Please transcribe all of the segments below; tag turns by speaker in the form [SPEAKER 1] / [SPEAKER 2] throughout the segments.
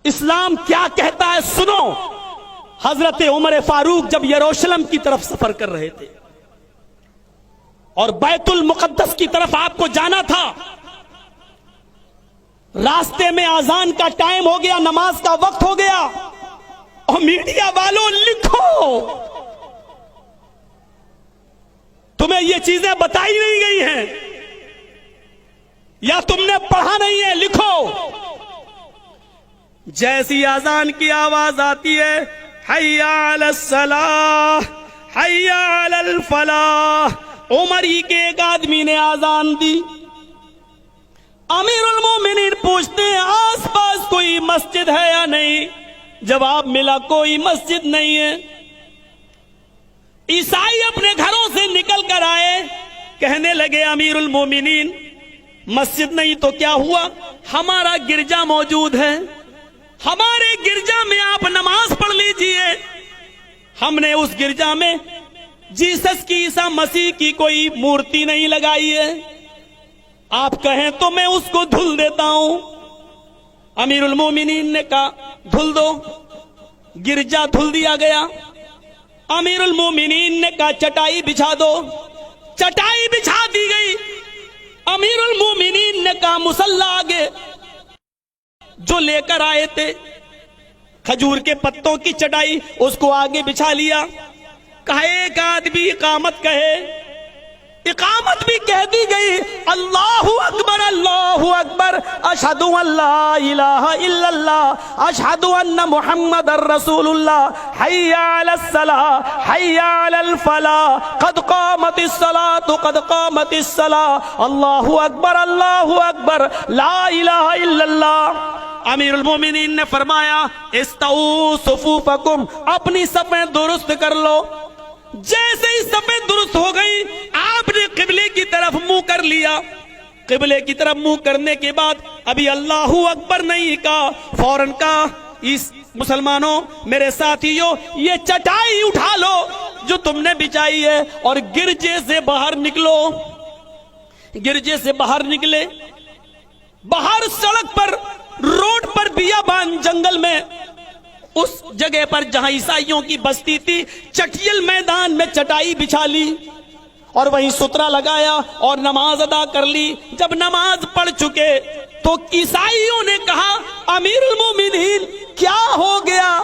[SPEAKER 1] اسلام کیا کہتا ہے سنو. حضرت عمر فاروق جب یروشلم کی طرف سفر کر رہے تھے اور بیت المقدس کی طرف آپ کو جانا تھا، راستے میں اذان کا ٹائم ہو گیا، نماز کا وقت ہو گیا، اور میڈیا والوں لکھو، تمہیں یہ چیزیں بتائی نہیں گئی ہیں یا تم نے پڑھا نہیں ہے، لکھو. جیسی اذان کی آواز آتی ہے، حی علی الصلاۃ حی علی الفلاح، عمر ہی کے ایک آدمی نے اذان دی. امیر المومنین پوچھتے ہیں آس پاس کوئی مسجد ہے یا نہیں؟ جواب ملا کوئی مسجد نہیں ہے. عیسائی اپنے گھروں سے نکل کر آئے، کہنے لگے امیر المومنین مسجد نہیں تو کیا ہوا، ہمارا گرجا موجود ہے، ہمارے گرجا میں آپ نماز پڑھ لیجئے. ہم نے اس گرجا میں جیسس کی، عیسیٰ مسیح کی کوئی مورتی نہیں لگائی ہے، آپ کہیں تو میں اس کو دھل دیتا ہوں. امیر المومنین نے کہا دھل دو. گرجا دھل دیا گیا. امیر المومنین نے کہا چٹائی بچھا دو. چٹائی بچھا دی گئی. امیر المومنین نے کہا مصلی آگے. جو لے کر آئے تھے کھجور کے پتوں کی چٹائی، اس کو آگے بچھا لیا. کہا ایک آدمی اقامت کہے، اقامت بھی کہہ دی گئی. اللہ اکبر اللہ اکبر، اشہد ان لا الہ الا اللہ، اشہد ان محمد رسول اللہ، حی علی الصلاۃ حی علی الفلاح، قد قامت الصلاۃ قد قامت الصلاۃ، اللہ اکبر لا الہ الا اللہ. امیر المومنین نے فرمایا استووا صفوفکم، اپنی صفیں درست کر لو. جیسے ہی صفیں درست ہو گئی، آپ نے قبلے کی طرف منہ کر لیا. قبلے کی طرف منہ کرنے کے بعد ابھی اللہ اکبر نہیں کہا، فوراً کہا اس مسلمانوں میرے ساتھیوں یہ چٹائی اٹھا لو جو تم نے بچھائی ہے اور گرجے سے باہر نکلو. گرجے سے باہر نکلے. باہر سڑک پر، روڈ پر، بیابان جنگل میں، اس جگہ پر جہاں عیسائیوں کی بستی تھی، چٹیل میدان میں چٹائی بچھا لی اور وہیں سترہ لگایا اور نماز ادا کر لی. جب نماز پڑھ چکے تو عیسائیوں نے کہا امیر المومنین کیا ہو گیا،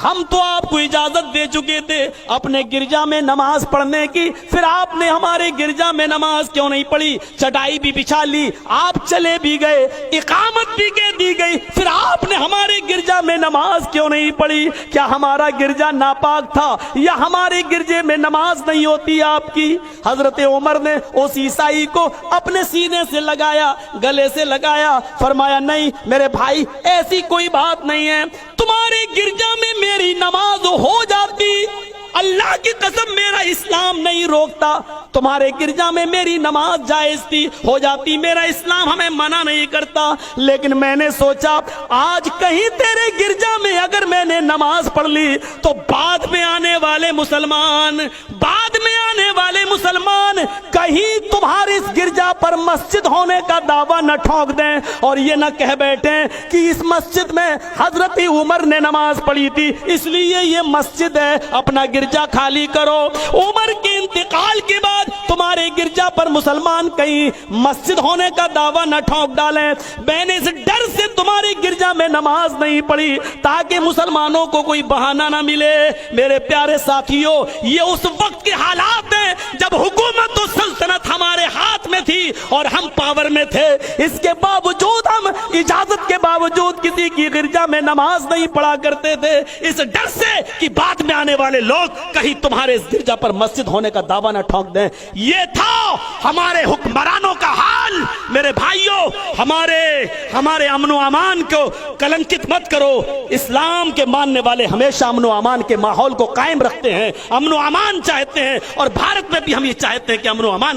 [SPEAKER 1] ہم تو آپ کو اجازت دے چکے تھے اپنے گرجا میں نماز پڑھنے کی، پھر آپ نے ہمارے گرجا میں نماز کیوں نہیں پڑھی؟ چٹائی بھی بچھا لی، آپ چلے بھی گئے، اقامت بھی کہہ دی گئی، پھر آپ نے ہمارے گرجا میں نماز کیوں نہیں پڑھی؟ کیا ہمارا گرجا ناپاک تھا یا ہمارے گرجے میں نماز نہیں ہوتی آپ کی؟ حضرت عمر نے اس عیسائی کو اپنے سینے سے لگایا، گلے سے لگایا، فرمایا نہیں میرے بھائی ایسی کوئی بات نہیں ہے، تمہارے گرجا میں میری نماز ہو جاتی، اللہ کی قسم میرا اسلام نہیں روکتا، تمہارے گرجا میں میری نماز جائز تھی، ہو جاتی، میرا اسلام ہمیں منع نہیں کرتا، لیکن میں نے سوچا آج کہیں تیرے گرجا میں اگر میں نے نماز پڑھ لی تو بعد میں آنے والے مسلمان کہیں تمہارے اس گرجا پر مسجد ہونے کا دعویٰ نہ ٹھونک دیں اور یہ نہ کہہ بیٹھیں کہ اس مسجد میں حضرت عمر نے نماز پڑھی تھی اس لیے یہ مسجد ہے، اپنا گرجا خالی کرو. عمر کے انتقال کے بعد تمہارے گرجا پر مسلمان کہیں مسجد ہونے کا دعویٰ نہ ٹھونک ڈالیں. میں نے اس ڈر سے تمہارے گرجا میں نماز نہیں پڑھی تاکہ مسلمانوں کو کوئی بہانہ نہ ملے. میرے پیارے ساتھیوں، یہ اس وقت کے حالات ہیں جب حکومت و سلطنت ہمارے ہاتھ میں تھی اور ہم پاور میں تھے، اس کے باوجود ہم اجازت کے باوجود کسی کی گرجا میں نماز نہیں پڑھا کرتے تھے، اس ڈر سے کہ بعد میں آنے والے لوگ کہیں تمہارے اس گرجا پر مسجد ہونے کا دعویٰ نہ ٹھونک دیں. یہ تھا ہمارے حکمرانوں کا حال. میرے بھائیوں، ہمارے امن و امان کو کلنکت مت کرو. اسلام کے ماننے والے ہمیشہ امن و امان کے ماحول کو قائم رکھتے ہیں، امن و امان چاہتے ہیں، اور بھارت میں بھی ہم یہ چاہتے ہیں کہ امن و امان